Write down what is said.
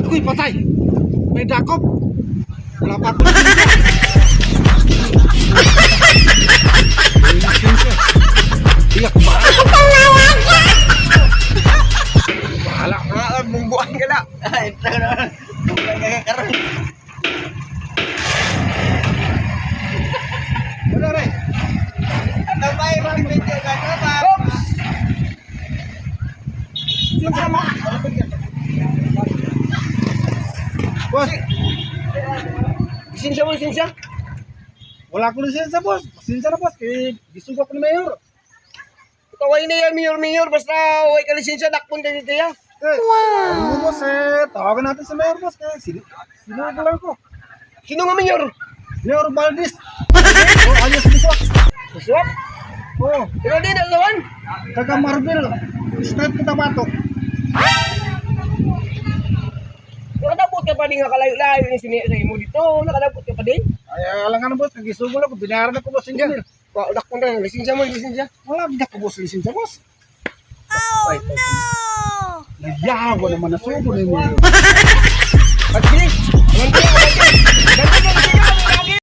Uy, patay! May dakop! Wala pa ako lisensya! May lisensya! Iyak ba? Bahala ka! Bumbuan ka na. Ito na. Bumbuan ka karon. Ano rin? Ano ba yung mga video ka? Ano ba? Boss! Lisensya mo, lisensya? Wala ko lisensya, boss! Lisensya na, boss! Eh, gisugo ko ni Mayor! Kaway na yan, mayor. Basta huwag ka lisensya, dakpon ka dito yan. Ano mo, boss? Tawagan natin si Mayor, boss! Sinugulan ko! Sino nga mayor? Mayor Valdez! Oh, alias Biswak! Biswak? Oh, Pero di na lawan. taga Marvel! State Cotabato! Nakadabot ka pa din nga kalayo-layo yung sinigay mo dito. Nakadabot ka pa din. Ay, alam nga na, boss! Nagisugo lang ko! Binayaran ako, boss! Engineer! Dakpon ka, lisensya mo, lisensya. Wala, hindi ako, boss! Lisensya, boss! Oh, no! Nagyawa naman na sugo ni Mayor! Pagbiling. Ganti ka.